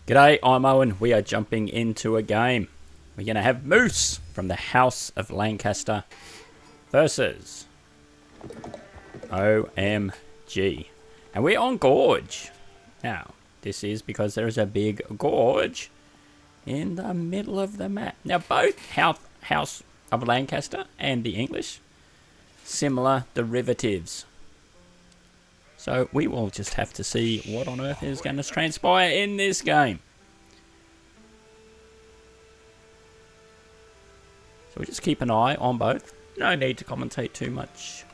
G'day, I'm Owen. We are jumping into a game. We're going to have Moose from the House of Lancaster versus OMG. And we're on Gorge. Now, this is because there is a big gorge in the middle of the map. Now, both House of Lancaster and the English, similar derivatives. So we will just have to see what on earth is going to transpire in this game. So we just keep an eye on both. No need to commentate too much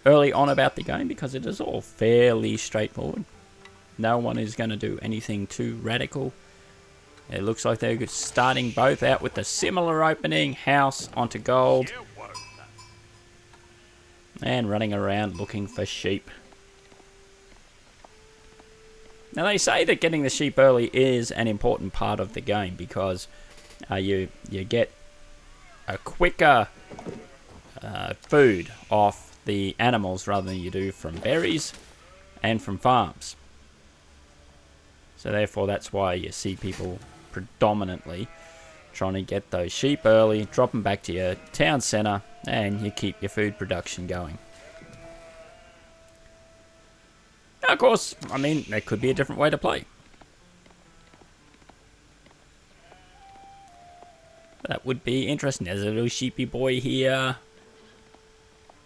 early on about the game because it is all fairly straightforward. No one is going to do anything too radical. It looks like they're starting both out with a similar opening. House onto gold. And running around looking for sheep. Now they say that getting the sheep early is an important part of the game because you get a quicker food off the animals rather than you do from berries and from farms. So therefore that's why you see people predominantly trying to get those sheep early, drop them back to your town centre, and you keep your food production going. Now, of course, I mean, there could be a different way to play. That would be interesting. There's a little sheepy boy here.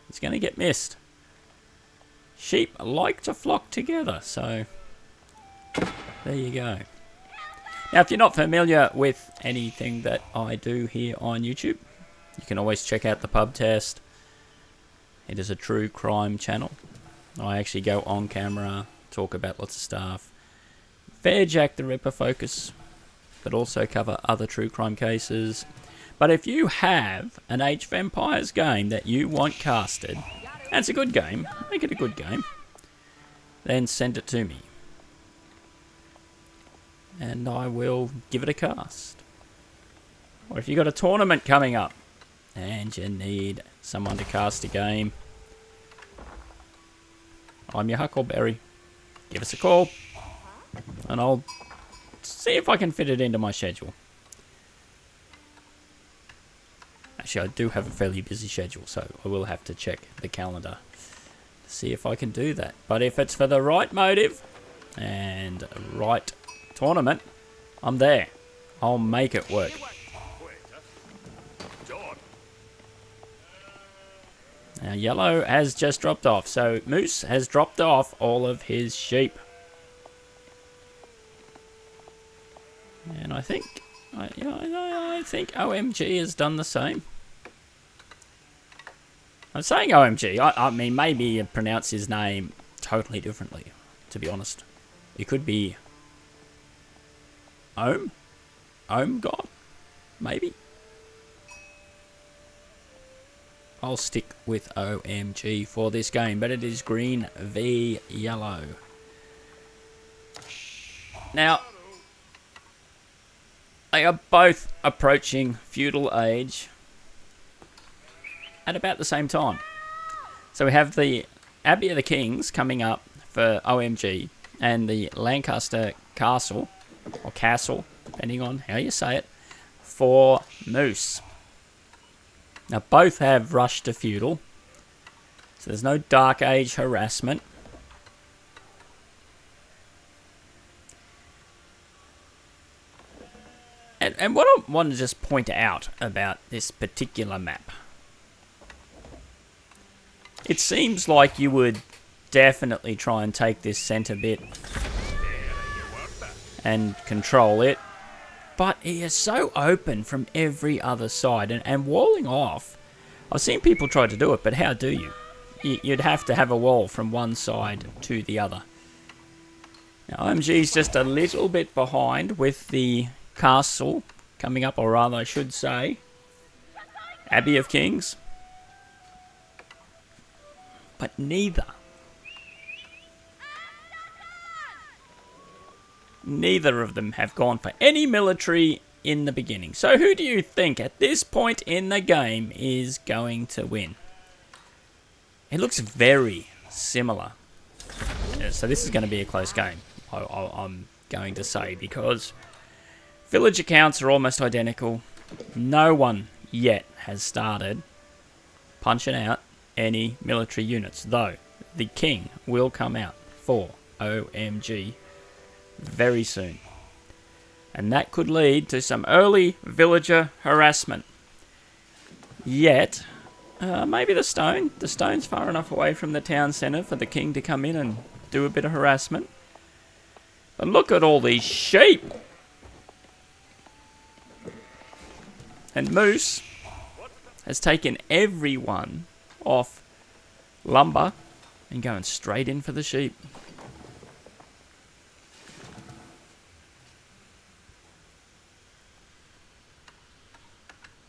He's going to get missed. Sheep like to flock together, so there you go. Now, if you're not familiar with anything that I do here on YouTube, you can always check out the pub test. It is a true crime channel. I actually go on camera, talk about lots of stuff. Fair Jack the Ripper focus, but also cover other true crime cases. But if you have an Age of Empires game that you want casted, and it's a good game, make it a good game, then send it to me. And I will give it a cast. Or if you've got a tournament coming up, and you need someone to cast a game, I'm your Huckleberry. Give us a call, and I'll see if I can fit it into my schedule. Actually, I do have a fairly busy schedule, so I will have to check the calendar to see if I can do that. But if it's for the right motive and right tournament, I'm there. I'll make it work. Now, yellow has just dropped off, so Moose has dropped off all of his sheep. And I think, I think OMG has done the same. I'm saying OMG. I mean, maybe you pronounce his name totally differently, to be honest. It could be Ohm God, maybe. I'll stick with OMG for this game, but it is green v yellow. Now, they are both approaching feudal age at about the same time. So we have the Abbey of the Kings coming up for OMG, and the Lancaster Castle, or Castle, depending on how you say it, for Moose. Now, both have rushed to feudal, so there's no Dark Age harassment. And what I want to just point out about this particular map, it seems like you would definitely try and take this centre bit and control it. But it is so open from every other side, and walling off. I've seen people try to do it, but how do you? You'd have to have a wall from one side to the other. Now, OMG's just a little bit behind with the castle coming up, or rather I should say, Abbey of Kings. But neither of them have gone for any military in the beginning. So who do you think at this point in the game is going to win? It looks very similar. So this is going to be a close game. I'm going to say, because village accounts are almost identical. No one yet has started punching out any military units, though the king will come out for OMG very soon. And that could lead to some early villager harassment. Yet, maybe the stone's far enough away from the town centre for the king to come in and do a bit of harassment. But look at all these sheep! And Moose has taken everyone off lumber and going straight in for the sheep.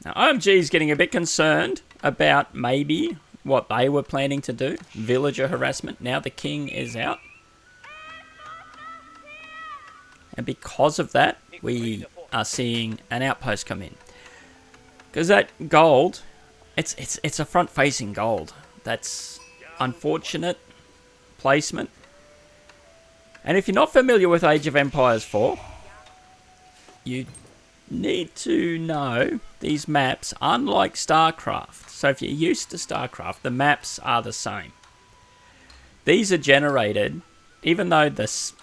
Now, OMG is getting a bit concerned about maybe what they were planning to do. Villager harassment. Now the king is out. And because of that, we are seeing an outpost come in. Because that gold, it's a front-facing gold. That's unfortunate placement. And if you're not familiar with Age of Empires 4, you need to know these maps, unlike StarCraft. So if you're used to StarCraft, the maps are the same. These are generated, even though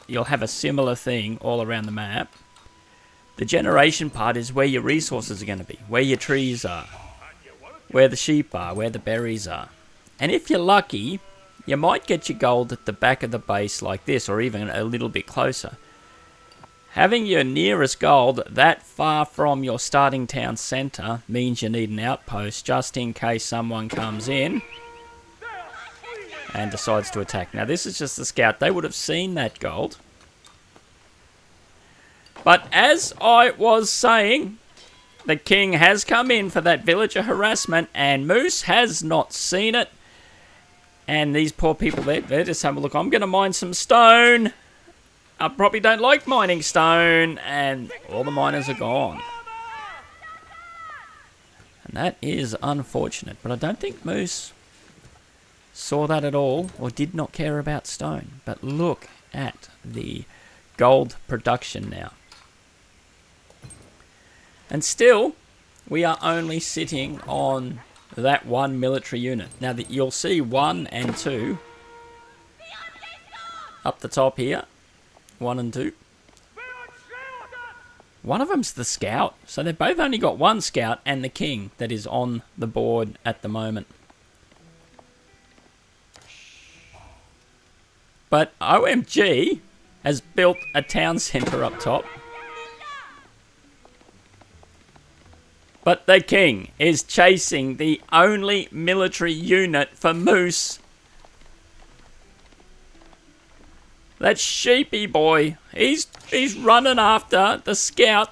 you'll have a similar thing all around the map. The generation part is where your resources are going to be, where your trees are, where the sheep are, where the berries are. And if you're lucky, you might get your gold at the back of the base like this, or even a little bit closer. Having your nearest gold that far from your starting town centre means you need an outpost just in case someone comes in and decides to attack. Now this is just the scout. They would have seen that gold. But as I was saying, the king has come in for that villager harassment and Moose has not seen it. And these poor people, they're just having a look. I'm going to mine some stone. I probably don't like mining stone, and all the miners are gone. And that is unfortunate, but I don't think Moose saw that at all, or did not care about stone. But look at the gold production now. And still, we are only sitting on that one military unit. Now, that you'll see 1 and 2 up the top here. 1 and 2. One of them's the scout. So they've both only got one scout and the king that is on the board at the moment. But OMG has built a town centre up top. But the king is chasing the only military unit for Moose. That sheepy boy, he's running after the scout.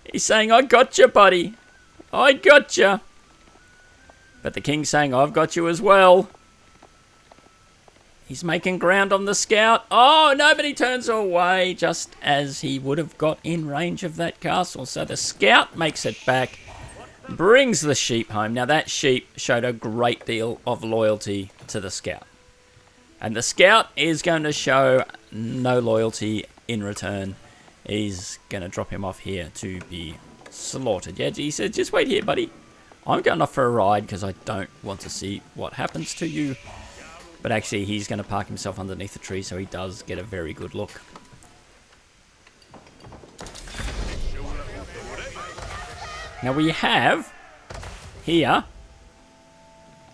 He's saying, I got you, buddy. I got you. But the king's saying, I've got you as well. He's making ground on the scout. Oh, nobody turns away just as he would have got in range of that castle. So the scout makes it back, brings the sheep home. Now that sheep showed a great deal of loyalty to the scout. And the scout is going to show no loyalty in return. He's going to drop him off here to be slaughtered. Yeah, he said, just wait here, buddy. I'm going off for a ride because I don't want to see what happens to you. But actually, he's going to park himself underneath the tree so he does get a very good look. Now we have here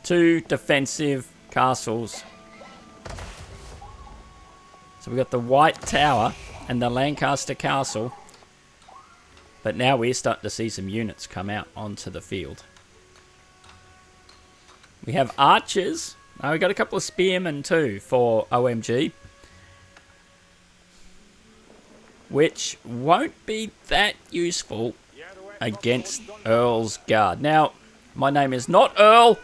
2 defensive castles. So we've got the White Tower and the Lancaster Castle. But now we're starting to see some units come out onto the field. We have archers. Oh, we've got a couple of spearmen too for OMG. Which won't be that useful against Earl's Guard. Now, my name is not Earl.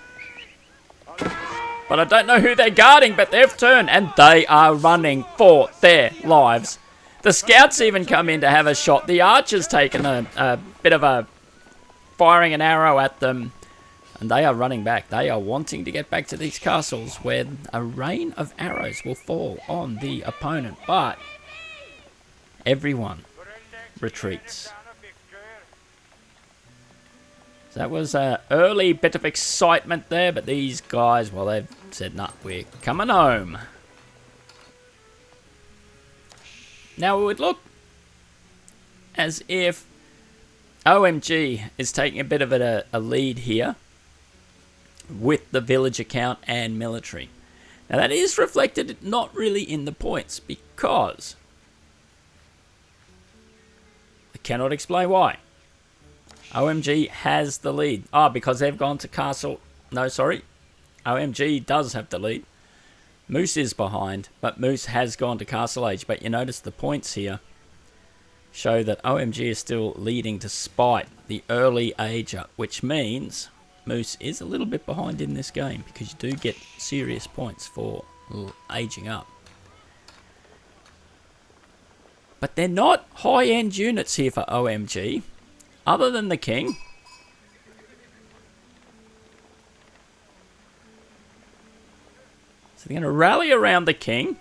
But I don't know who they're guarding, but they've turned and they are running for their lives. The scouts even come in to have a shot. The archer's taken a bit of a firing an arrow at them. And they are running back. They are wanting to get back to these castles where a rain of arrows will fall on the opponent. But everyone retreats. So that was an early bit of excitement there, but these guys, well, they've said, nah, we're coming home. Now it would look as if OMG is taking a bit of a lead here with the village account and military. Now that is reflected not really in the points, because I cannot explain why. OMG has the lead. Because they've gone to castle. No, sorry. OMG does have the lead. Moose is behind, but Moose has gone to Castle Age. But you notice the points here show that OMG is still leading despite the early age up, which means Moose is a little bit behind in this game, because you do get serious points for aging up. But they're not high-end units here for OMG, other than the king. So they're going to rally around the king.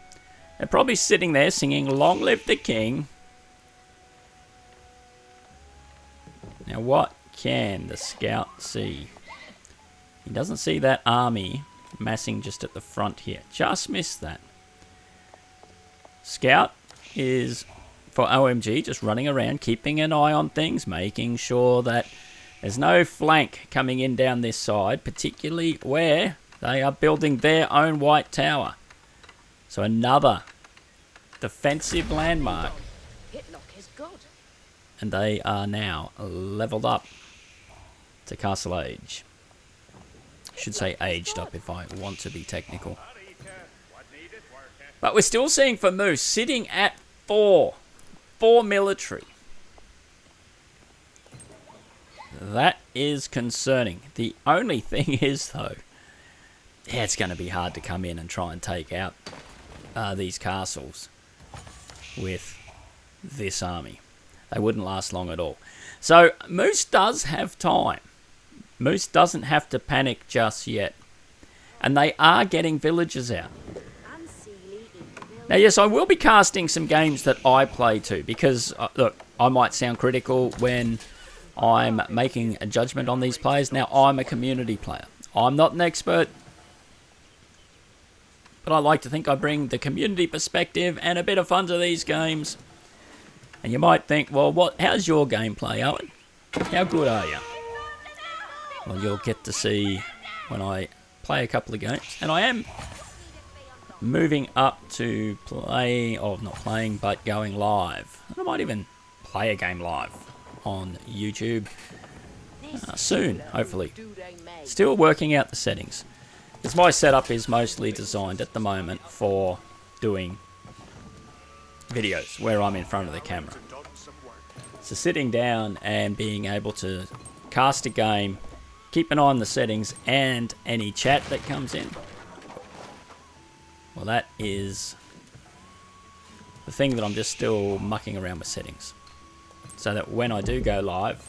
They're probably sitting there singing "Long Live the King." Now what can the scout see? He doesn't see that army massing just at the front here. Just missed that. Scout is, for OMG, just running around, keeping an eye on things, making sure that there's no flank coming in down this side, particularly where they are building their own white tower. So another defensive landmark. And they are now leveled up to Castle Age. I should say aged up if I want to be technical. But we're still seeing for Moose sitting at 4 military. That is concerning. The only thing is, though, yeah, it's going to be hard to come in and try and take out these castles with this army. They wouldn't last long at all. So Moose does have time. Moose doesn't have to panic just yet. And they are getting villagers out. Now, yes, I will be casting some games that I play too, because, look, I might sound critical when I'm making a judgment on these players. Now, I'm a community player. I'm not an expert, but I like to think I bring the community perspective and a bit of fun to these games. And you might think, well, how's your gameplay, Owen? How good are you? Well, you'll get to see when I play a couple of games. And I am moving up to play, or not playing, but going live. And I might even play a game live on YouTube soon, hopefully. Still working out the settings. Because my setup is mostly designed at the moment for doing videos where I'm in front of the camera. So sitting down and being able to cast a game, keep an eye on the settings and any chat that comes in, well, that is the thing that I'm just still mucking around with settings. So that when I do go live,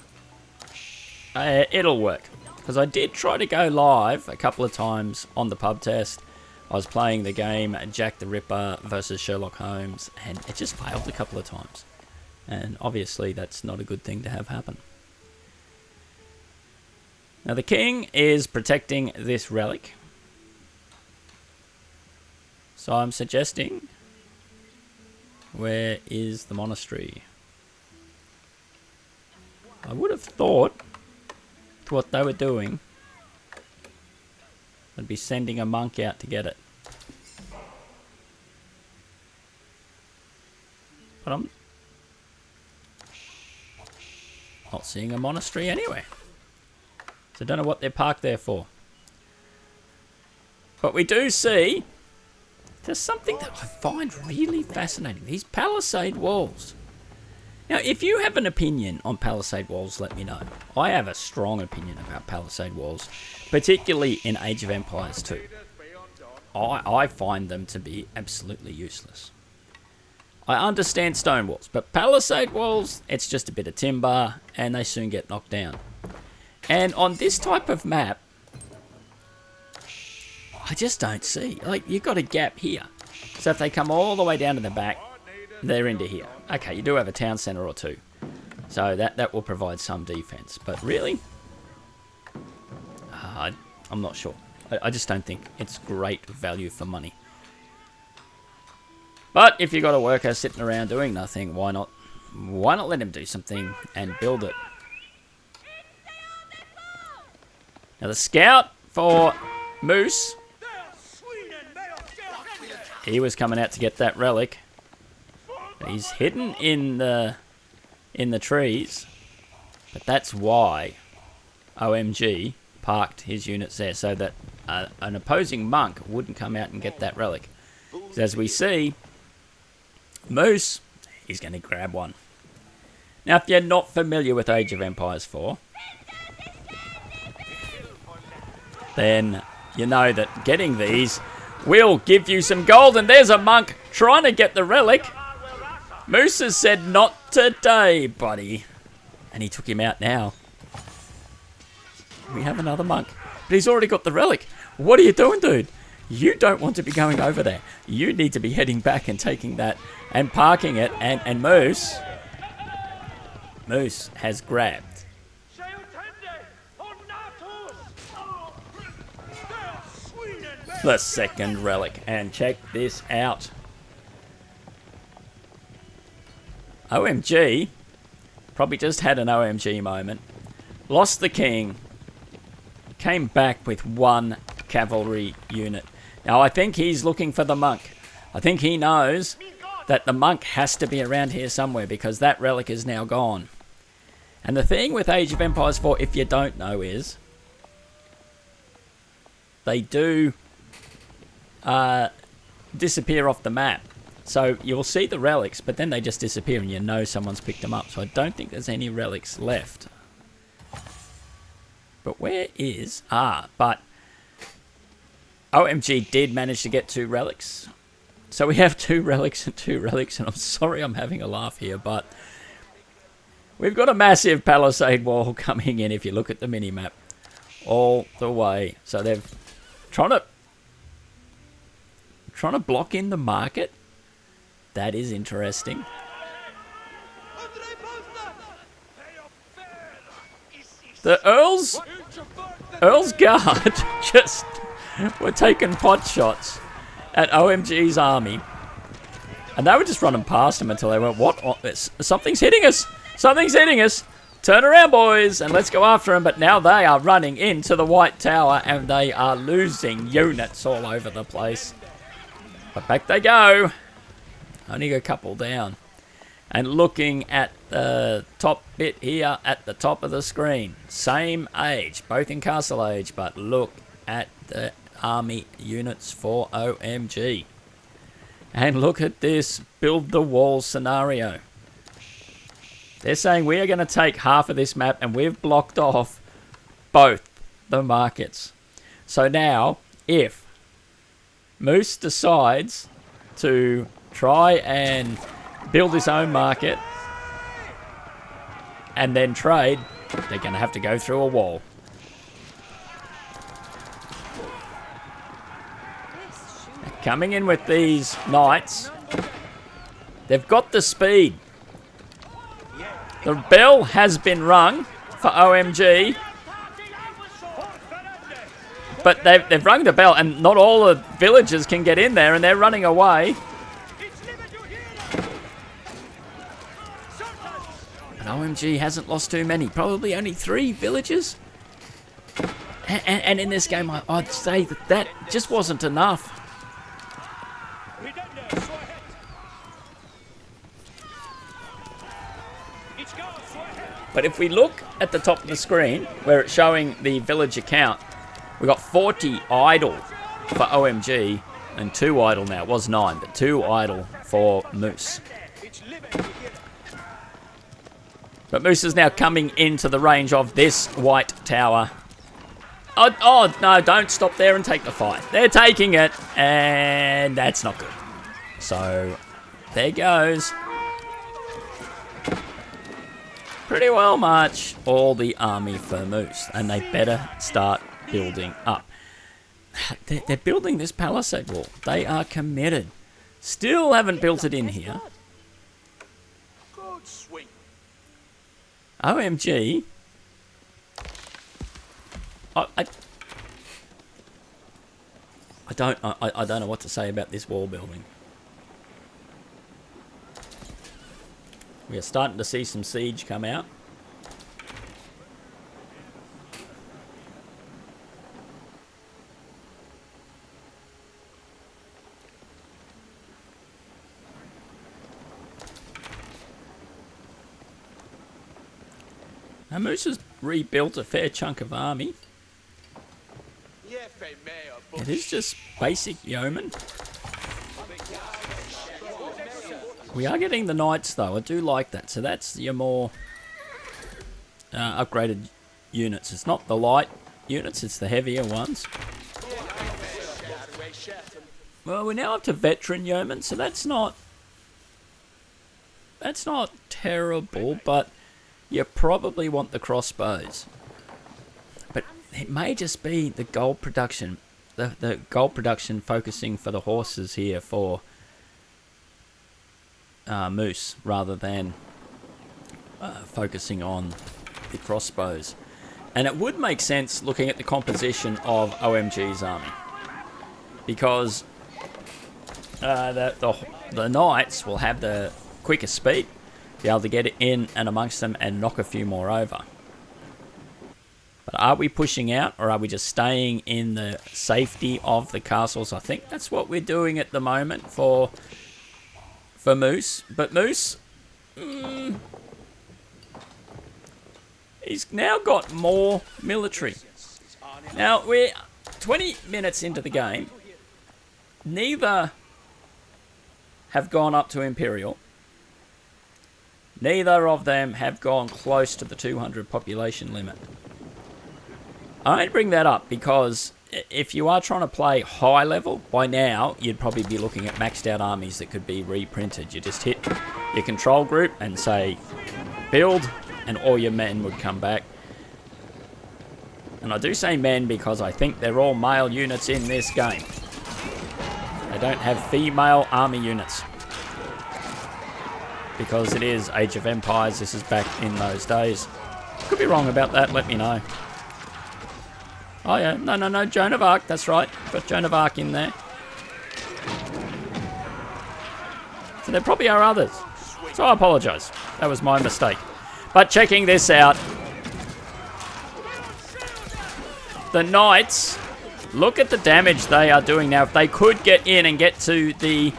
it'll work. Because I did try to go live a couple of times on the pub test. I was playing the game Jack the Ripper versus Sherlock Holmes, and it just failed a couple of times. And obviously that's not a good thing to have happen. Now the king is protecting this relic. So I'm suggesting, where is the monastery? I would have thought what they were doing, I'd be sending a monk out to get it. But I'm not seeing a monastery anywhere. So I don't know what they're parked there for. But we do see there's something that I find really fascinating. These palisade walls. Now, if you have an opinion on palisade walls, let me know. I have a strong opinion about palisade walls, particularly in Age of Empires 2. I find them to be absolutely useless. I understand stone walls, but palisade walls, it's just a bit of timber, and they soon get knocked down. And on this type of map, I just don't see. Like, you've got a gap here. So if they come all the way down to the back, they're into here. Okay, you do have a town centre or two. So that will provide some defence. But really? I'm not sure. I just don't think it's great value for money. But if you've got a worker sitting around doing nothing, why not? Why not let him do something and build it? Now the scout for Moose, he was coming out to get that relic. He's hidden in the trees, but that's why OMG parked his units there, so that an opposing monk wouldn't come out and get that relic. So as we see, Moose, he's going to grab one. Now, if you're not familiar with Age of Empires 4, then you know that getting these will give you some gold. And there's a monk trying to get the relic. Moose has said, not today, buddy. And he took him out now. We have another monk. But he's already got the relic. What are you doing, dude? You don't want to be going over there. You need to be heading back and taking that and parking it. And Moose has grabbed the second relic. And check this out. OMG probably just had an OMG moment. Lost the king. Came back with one cavalry unit. Now I think he's looking for the monk. I think he knows that the monk has to be around here somewhere because that relic is now gone. And the thing with Age of Empires 4, if you don't know, is they do disappear off the map. So you'll see the relics, but then they just disappear and you know someone's picked them up. So I don't think there's any relics left. But where is... but OMG did manage to get 2 relics. So we have 2 relics and 2 relics. And I'm sorry I'm having a laugh here, but we've got a massive palisade wall coming in if you look at the mini-map. All the way. So they're trying to block in the market. That is interesting. The Earl's Guard just were taking pot shots at OMG's army. And they were just running past him until they went, what? Something's hitting us. Something's hitting us. Turn around, boys, and let's go after him. But now they are running into the White Tower and they are losing units all over the place. But back they go. Only a couple down. And looking at the top bit here at the top of the screen. Same age, both in Castle Age, but look at the army units for OMG. And look at this build the wall scenario. They're saying we are going to take half of this map and we've blocked off both the markets. So now, if Moose decides to try and build his own market and then trade, they're going to have to go through a wall. Coming in with these knights, they've got the speed. The bell has been rung for OMG, but they've rung the bell and not all the villagers can get in there and they're running away. And OMG hasn't lost too many, probably only 3 villagers. And in this game, I'd say that just wasn't enough. But if we look at the top of the screen, where it's showing the villager count, we've got 40 idle for OMG, and 2 idle now. It was 9, but 2 idle for Moose. But Moose is now coming into the range of this White Tower. Oh, no, don't stop there and take the fight. They're taking it, and that's not good. So, there goes. Pretty well march all the army for Moose, and they better start building up. They're building this palisade wall. They are committed. Still haven't built it in here. OMG. I don't know what to say about this wall building. We are starting to see some siege come out. Now Moose has rebuilt a fair chunk of army. It is just basic yeomen. We are getting the knights though, I do like that. So that's your more upgraded units. It's not the light units, it's the heavier ones. Well, we're now up to veteran yeomen, so that's not terrible, but you probably want the crossbows. But it may just be the gold production. The gold production focusing for the horses here for Moose rather than focusing on the crossbows. And it would make sense looking at the composition of OMG's army, because the knights will have the quickest speed, be able to get it in and amongst them and knock a few more over. But are we pushing out, or are we just staying in the safety of the castles? I think that's what we're doing at the moment for Moose. But Moose, he's now got more military. Now, we're 20 minutes into the game. Neither have gone up to Imperial. Neither of them have gone close to the 200 population limit. I only bring that up because if you are trying to play high level, by now you'd probably be looking at maxed out armies that could be reprinted. You just hit your control group and say build, and all your men would come back. And I do say men because I think they're all male units in this game. They don't have female army units, because it is Age of Empires. This is back in those days. Could be wrong about that, let me know. Oh yeah, no, Joan of Arc, that's right. Got Joan of Arc in there. So there probably are others. So I apologise. That was my mistake. But checking this out, the knights, look at the damage they are doing now. If they could get in and get to the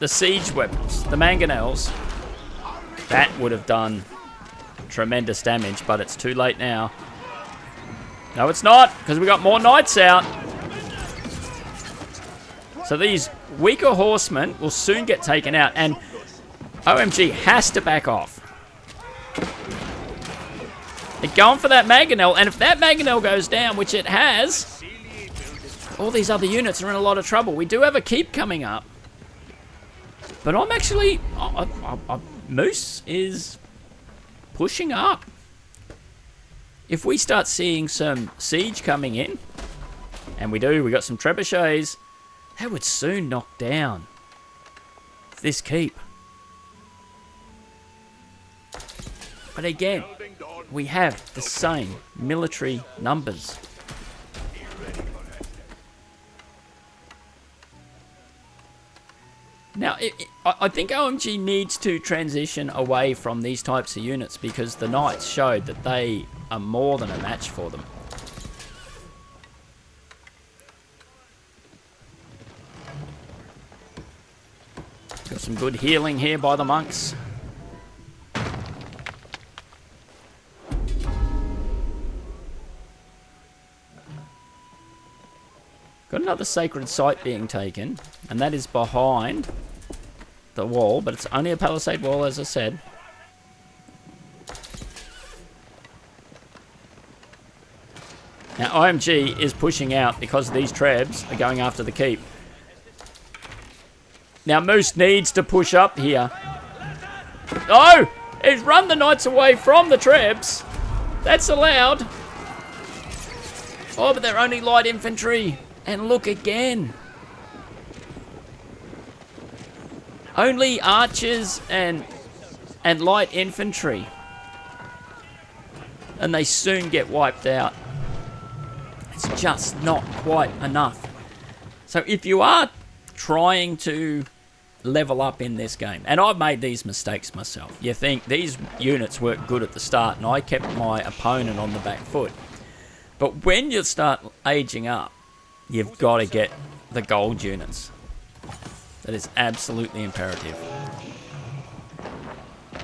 siege weapons, the mangonels, that would have done tremendous damage, but it's too late now. No, it's not, because we got more knights out. So these weaker horsemen will soon get taken out, and OMG has to back off. They're going for that mangonel, and if that mangonel goes down, which it has, all these other units are in a lot of trouble. We do have a keep coming up, but I'm actually... Moose is pushing up. If we start seeing some siege coming in, and we do, we got some trebuchets, that would soon knock down this keep. But again, we have the same military numbers. Now, I think OMG needs to transition away from these types of units, because the knights showed that they are more than a match for them. Got some good healing here by the monks. Got another sacred site being taken, and that is behind the wall, but it's only a palisade wall, as I said. Now OMG is pushing out because these trebs are going after the keep. Now Moose needs to push up here. Oh! He's run the knights away from the trebs. That's allowed. Oh, but they're only light infantry. And look again. Only archers and and light infantry. And they soon get wiped out. It's just not quite enough. So if you are trying to level up in this game, and I've made these mistakes myself. You think these units work good at the start, and I kept my opponent on the back foot. But when you start aging up, you've got to get the gold units. That is absolutely imperative.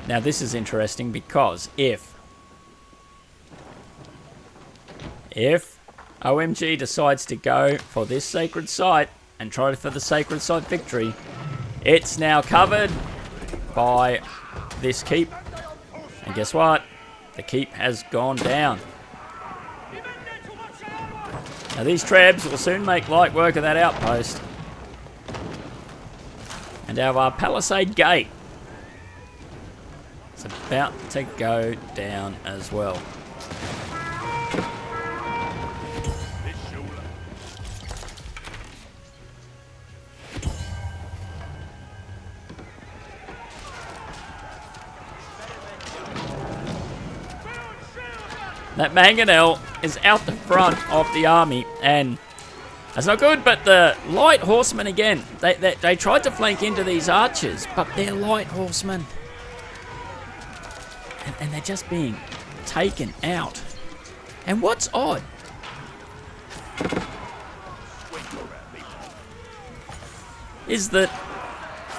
Now this is interesting because if OMG decides to go for this sacred site and try for the sacred site victory, it's now covered by this keep. And guess what? The keep has gone down. Now these trebs will soon make light work of that outpost. And our palisade gate is about to go down as well. That mangonel is out the front of the army, and that's not good. But the light horsemen again, they tried to flank into these archers, but they're light horsemen, and they're just being taken out. And what's odd is that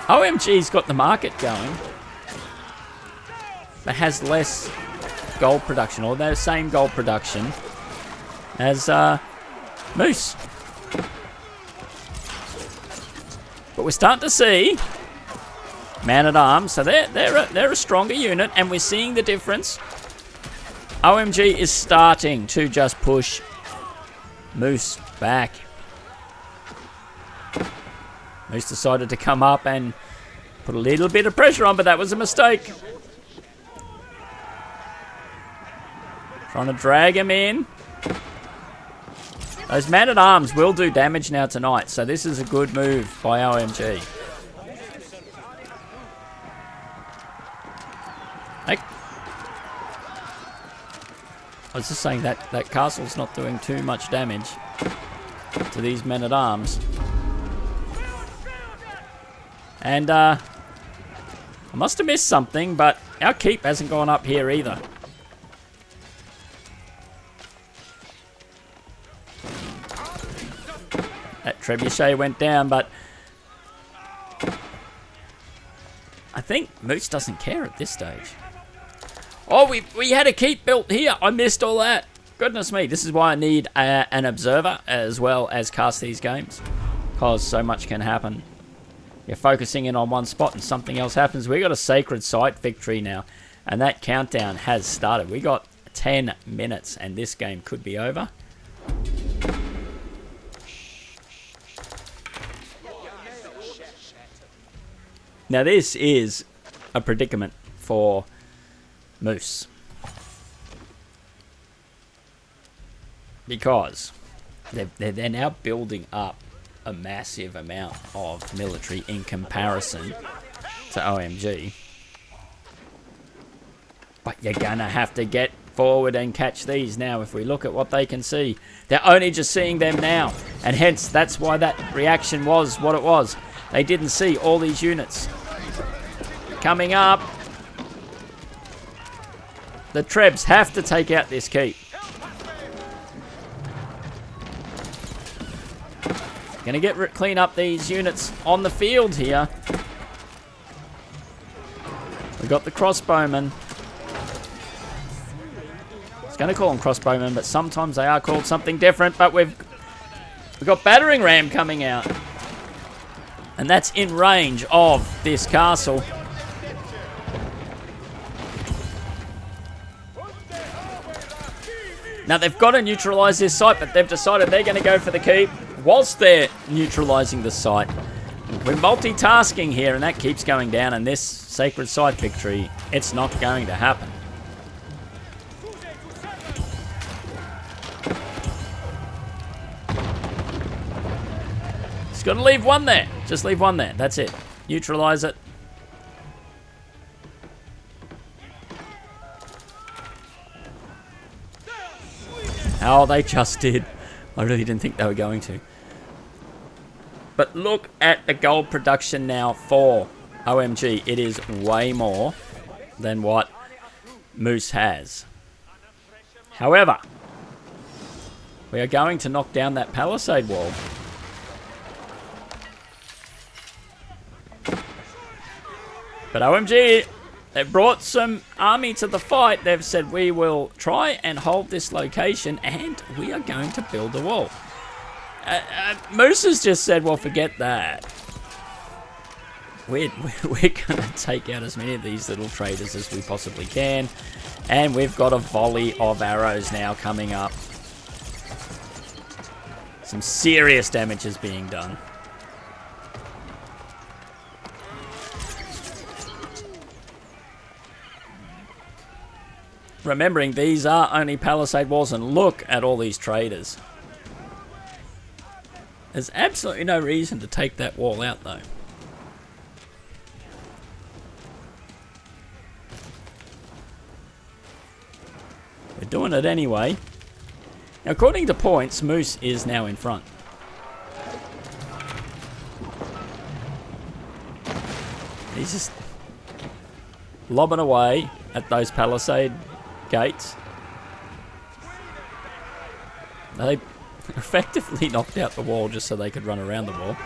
OMG's got the market going, but has less gold production, or the same gold production as Moose. But we're starting to see man-at-arms, so they're a stronger unit, and we're seeing the difference. OMG is starting to just push Moose back. Moose decided to come up and put a little bit of pressure on, but that was a mistake. Trying to drag him in. Those man-at-arms will do damage now tonight, so this is a good move by OMG. I was just saying that castle's not doing too much damage to these men-at-arms. And I must have missed something, but our keep hasn't gone up here either. That trebuchet went down, but I think Moose doesn't care at this stage. Oh, we had a keep built here. I missed all that. Goodness me. This is why I need an observer as well as cast these games, because so much can happen. You're focusing in on one spot and something else happens. We got a sacred site victory now, and that countdown has started. We got 10 minutes, and this game could be over. Now this is a predicament for Moose, because they're now building up a massive amount of military in comparison to OMG. But you're gonna have to get forward and catch these now. If we look at what they can see, they're only just seeing them now, and hence that's why that reaction was what it was. They didn't see all these units coming up. The Trebs have to take out this keep. Gonna clean up these units on the field here. We got the crossbowmen. I was gonna call them crossbowmen, but sometimes they are called something different. But we've got battering ram coming out, and that's in range of this castle. Now they've got to neutralise this site, but they've decided they're going to go for the keep whilst they're neutralising the site. We're multitasking here, and that keeps going down, and this sacred site victory, it's not going to happen. Just got to leave one there. Just leave one there. That's it. Neutralise it. Oh, they just did. I really didn't think they were going to. But look at the gold production now for OMG. It is way more than what Moose has. However, we are going to knock down that palisade wall. But OMG, they've brought some army to the fight. They've said we will try and hold this location and we are going to build a wall. Moose has just said, well, forget that. We're going to take out as many of these little traders as we possibly can. And we've got a volley of arrows now coming up. Some serious damage is being done. Remembering these are only palisade walls, and look at all these traders. There's absolutely no reason to take that wall out though. We're doing it anyway. Now, according to points, Moose is now in front. He's just lobbing away at those palisade gates. They effectively knocked out the wall just so they could run around the wall.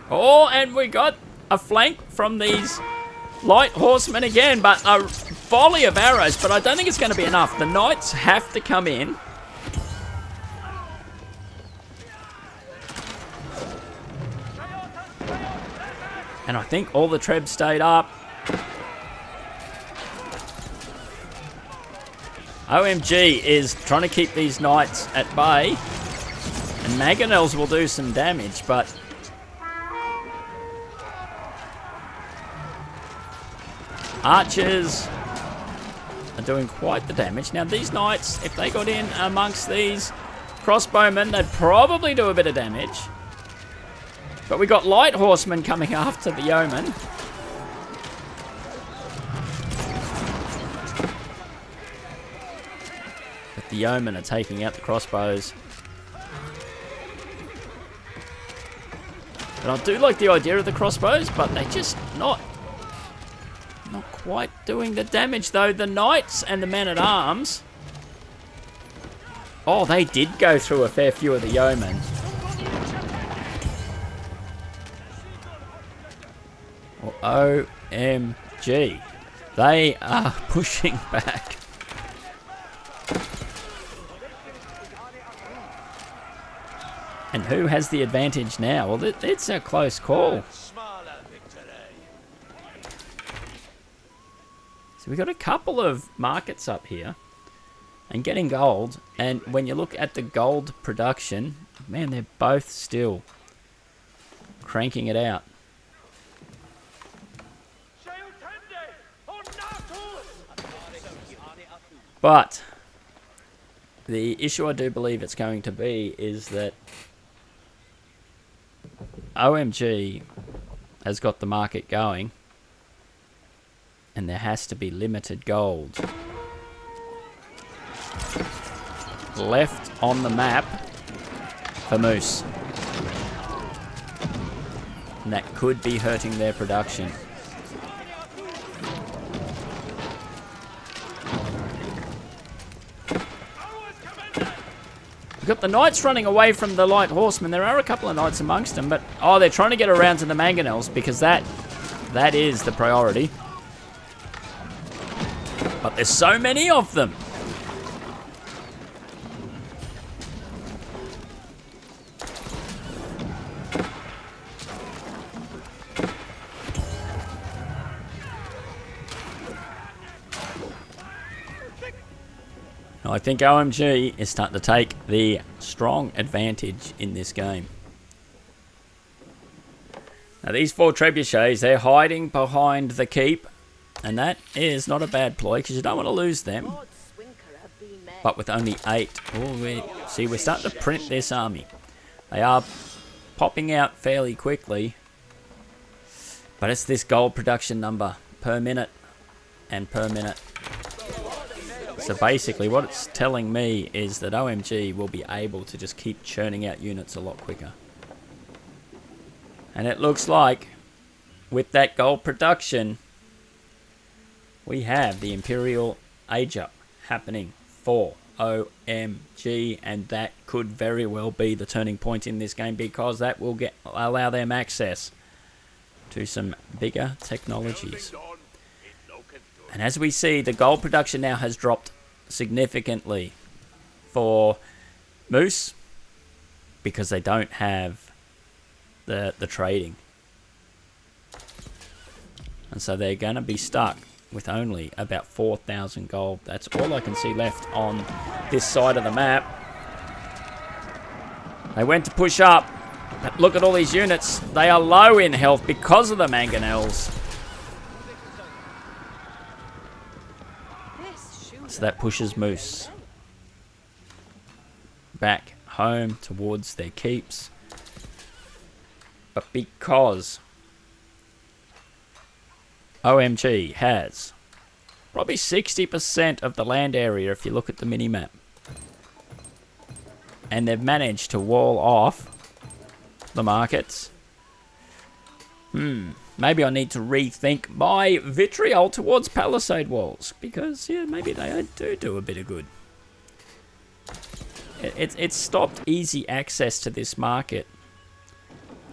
Oh, and we got a flank from these light horsemen again, but a volley of arrows, but I don't think it's going to be enough. The knights have to come in. And I think all the trebs stayed up. OMG is trying to keep these knights at bay. And mangonels will do some damage, but archers are doing quite the damage. Now these knights, if they got in amongst these crossbowmen, they'd probably do a bit of damage. But we got light horsemen coming after the yeomen. But the yeomen are taking out the crossbows. And I do like the idea of the crossbows, but they're just not quite doing the damage though. The knights and the men-at-arms, oh, they did go through a fair few of the yeomen. Well, OMG, they are pushing back. And who has the advantage now? Well, it's a close call. So we've got a couple of markets up here and getting gold. And when you look at the gold production, man, they're both still cranking it out. But the issue I do believe it's going to be is that OMG has got the market going. And there has to be limited gold left on the map for Moose. And that could be hurting their production. We've got the knights running away from the light horsemen. There are a couple of knights amongst them, but oh, they're trying to get around to the mangonels because that is the priority. But there's so many of them. Now, I think OMG is starting to take the strong advantage in this game. Now, these four trebuchets, they're hiding behind the keep. And that is not a bad ploy, because you don't want to lose them. But with only 8. Oh, see, we're starting to print this army. They are popping out fairly quickly. But it's this gold production number per minute and per minute. So basically what it's telling me is that OMG will be able to just keep churning out units a lot quicker. And it looks like with that gold production, we have the Imperial Age Up happening for OMG, and that could very well be the turning point in this game, because that will allow them access to some bigger technologies. And as we see, the gold production now has dropped significantly for Moose, because they don't have the trading. And so they're going to be stuck with only about 4,000 gold. That's all I can see left on this side of the map. They went to push up, but look at all these units. They are low in health because of the mangonels. So that pushes Moose back home towards their keeps. But because OMG has probably 60% of the land area if you look at the mini-map, and they've managed to wall off the markets, maybe I need to rethink my vitriol towards palisade walls, because yeah, maybe they do a bit of good. It's stopped easy access to this market,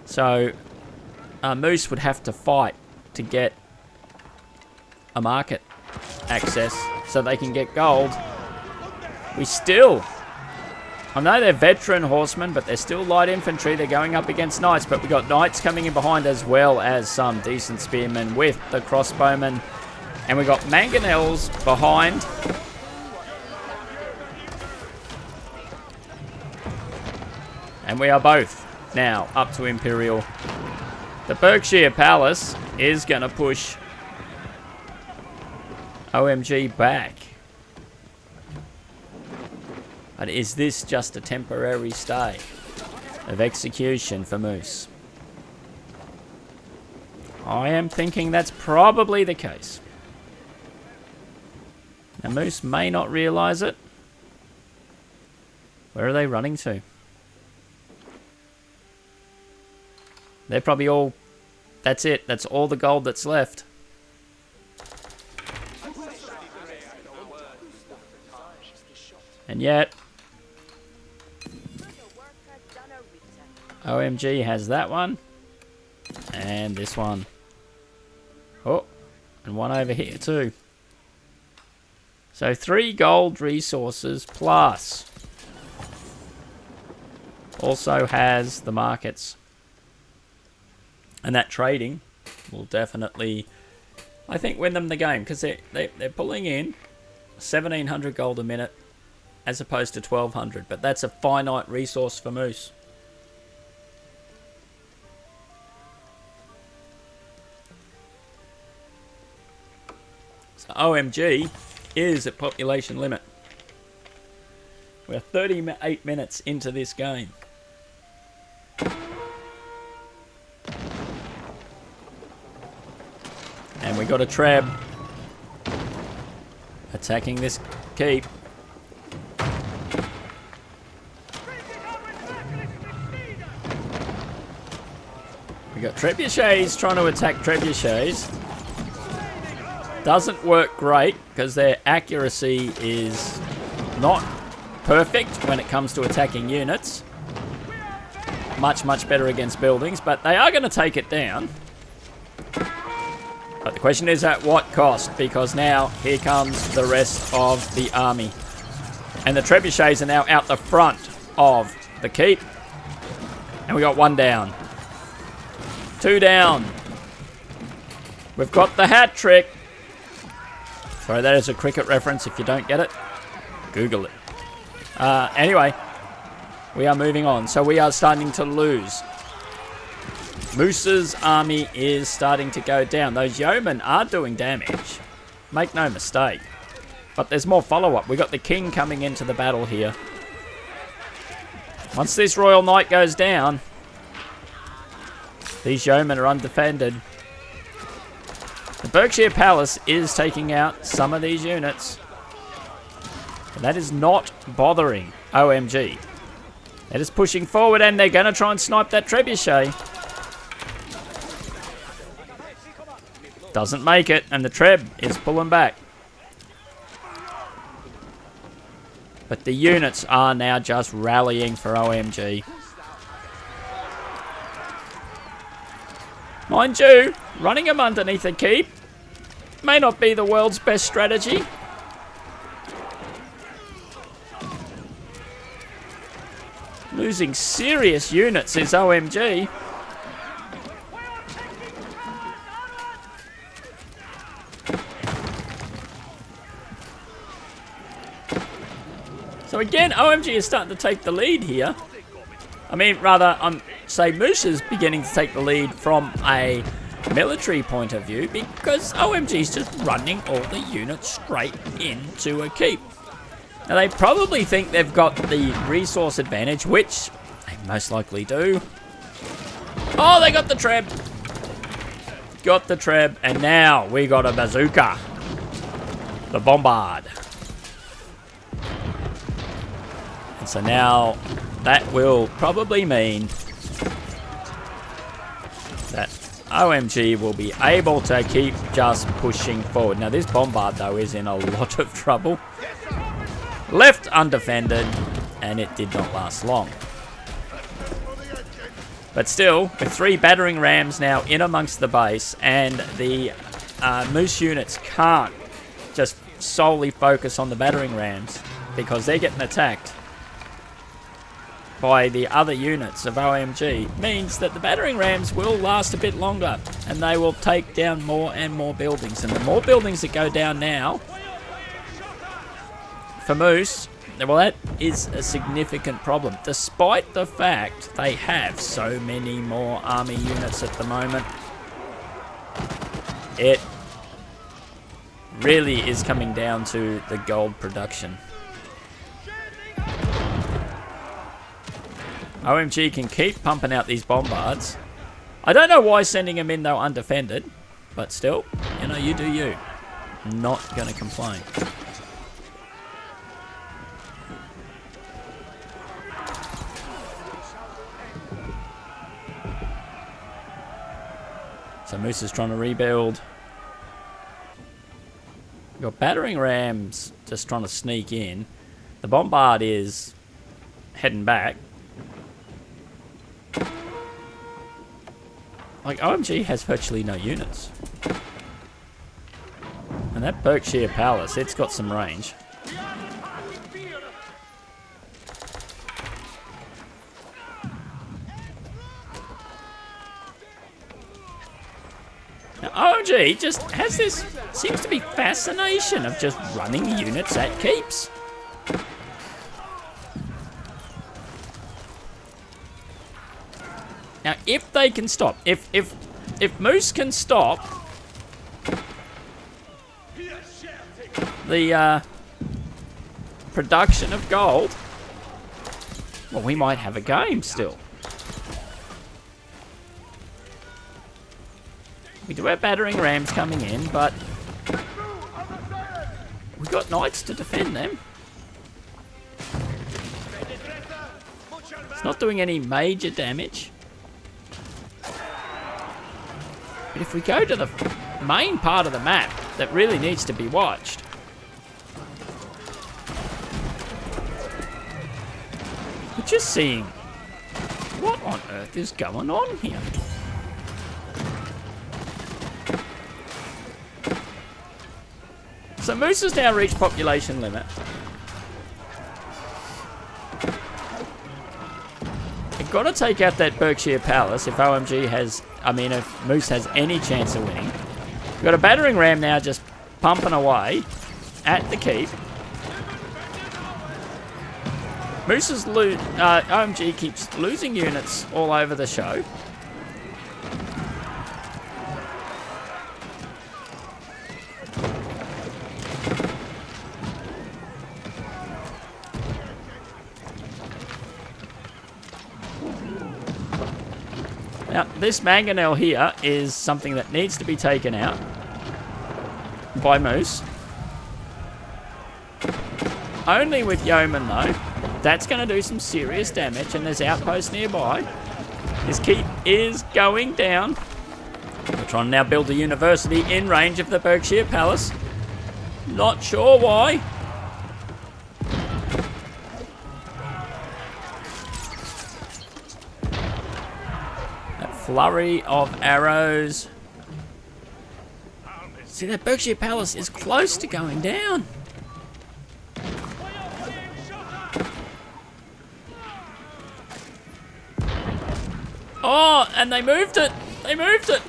so Moose would have to fight to get a market access so they can get gold. I know they're veteran horsemen, but they're still light infantry. They're going up against knights, but we got knights coming in behind, as well as some decent spearmen with the crossbowmen. And we got mangonels behind. And we are both now up to Imperial. The Berkshire Palace is going to push OMG back. But is this just a temporary stay of execution for Moose? I am thinking that's probably the case. Now Moose may not realise it. Where are they running to? They're probably all... That's it. That's all the gold that's left. And yet... OMG has that one. And this one. Oh, and one over here too. So 3 gold resources plus. Also has the markets. And that trading will definitely, I think, win them the game. Because they're pulling in 1,700 gold a minute as opposed to 1,200. But that's a finite resource for Moose. So OMG is at population limit. We're 38 minutes into this game. And we got a Treb attacking this keep. We got trebuchets trying to attack trebuchets. Doesn't work great because their accuracy is not perfect when it comes to attacking units. Much, much better against buildings, but they are going to take it down. But the question is at what cost? Because now here comes the rest of the army. And the trebuchets are now out the front of the keep. And we got 1 down. 2 down. We've got the hat trick. Sorry, that is a cricket reference. If you don't get it, Google it. Anyway, we are moving on. So we are starting to lose. Moose's army is starting to go down. Those yeomen are doing damage. Make no mistake. But there's more follow-up. We got the king coming into the battle here. Once this royal knight goes down, these yeomen are undefended. The Berkshire Palace is taking out some of these units. That is not bothering OMG. They're just pushing forward, and they're going to try and snipe that trebuchet. Doesn't make it, and the Treb is pulling back. But the units are now just rallying for OMG. Mind you, running them underneath a keep may not be the world's best strategy. Losing serious units is OMG. So again, OMG is starting to take the lead here. I mean, rather, say Moose is beginning to take the lead from a military point of view because OMG is just running all the units straight into a keep. Now, they probably think they've got the resource advantage, which they most likely do. Oh, they got the Treb. Got the Treb, and now we got a bazooka. The Bombard. And so now that will probably mean that OMG will be able to keep just pushing forward. Now, this Bombard, though, is in a lot of trouble. Left undefended, and it did not last long. But still, with 3 battering rams now in amongst the base, and the Moose units can't just solely focus on the battering rams because they're getting attacked by the other units of OMG, means that the battering rams will last a bit longer, and they will take down more and more buildings. And the more buildings that go down now, for Moose, well, that is a significant problem, despite the fact they have so many more army units at the moment. It really is coming down to the gold production. OMG can keep pumping out these Bombards. I don't know why sending them in, though, undefended, but still, you know, you do you. Not going to complain. So Moose is trying to rebuild. You've got battering rams just trying to sneak in. The Bombard is heading back. Like, OMG has virtually no units. And that Berkshire Palace, it's got some range. Now, OMG just has this, seems to be fascination of just running units at keeps. Now, if they can stop, if Moose can stop the production of gold, well, we might have a game still. We do have battering rams coming in, but we've got knights to defend them. It's not doing any major damage. But if we go to the main part of the map that really needs to be watched, we're just seeing what on earth is going on here. So Moose has now reached population limit. You've got to take out that Berkshire Palace if OMG has, if Moose has any chance of winning. We've got a battering ram now just pumping away at the keep. Moose's OMG keeps losing units all over the show. Now, this mangonel here is something that needs to be taken out by Moose. Only with Yeoman, though. That's going to do some serious damage, and there's outposts nearby. His keep is going down. We're trying to now build a university in range of the Berkshire Palace. Not sure why. That flurry of arrows. See, that Berkshire Palace is close to going down. Oh, and they moved it. They moved it.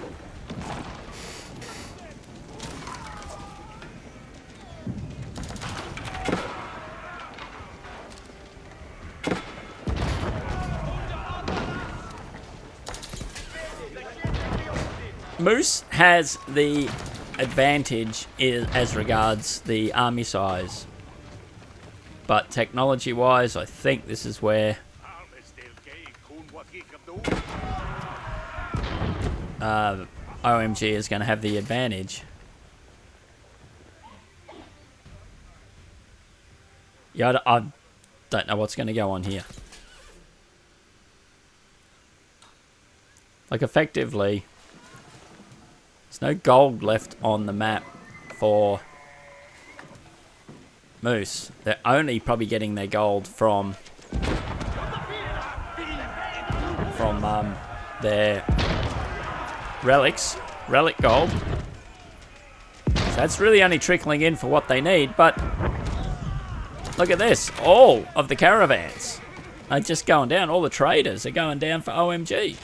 Moose has the advantage as regards the army size. But technology-wise, I think this is where OMG is going to have the advantage. Yeah, I don't know what's going to go on here. Like, effectively, there's no gold left on the map for Moose. They're only probably getting their gold from their relic gold. So that's really only trickling in for what they need, but look at this. All of the caravans are just going down. All the traders are going down for OMG.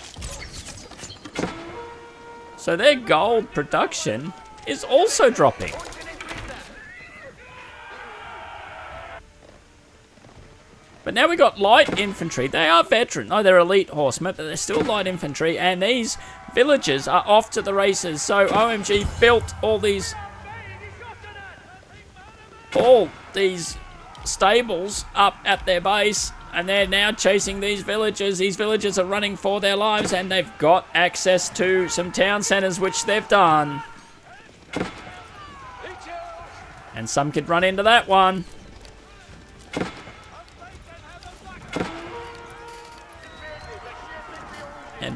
So their gold production is also dropping. But now we got light infantry. They are veteran. No, they're elite horsemen, but they're still light infantry. And these villagers are off to the races. So OMG built all these stables up at their base. And they're now chasing these villagers. These villagers are running for their lives. And they've got access to some town centers, which they've done. And some could run into that one.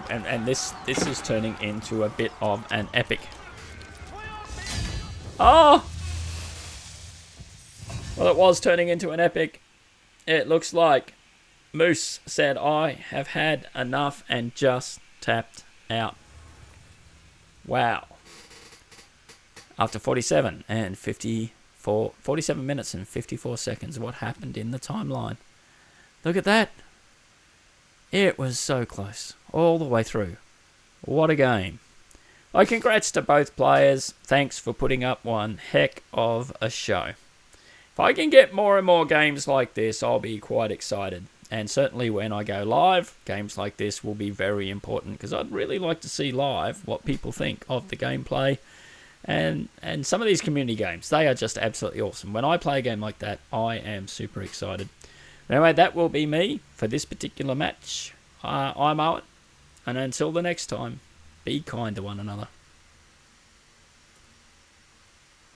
And this is turning into a bit of an epic. Oh! Well, it was turning into an epic. It looks like Moose said, I have had enough, and just tapped out. Wow. After 47 minutes and 54 seconds, what happened in the timeline? Look at that. It was so close, all the way through. What a game. Well, congrats to both players. Thanks for putting up one heck of a show. If I can get more and more games like this, I'll be quite excited. And certainly when I go live, games like this will be very important, because I'd really like to see live what people think of the gameplay. And some of these community games, they are just absolutely awesome. When I play a game like that, I am super excited. Anyway, that will be me for this particular match. I'm Owen, and until the next time, be kind to one another.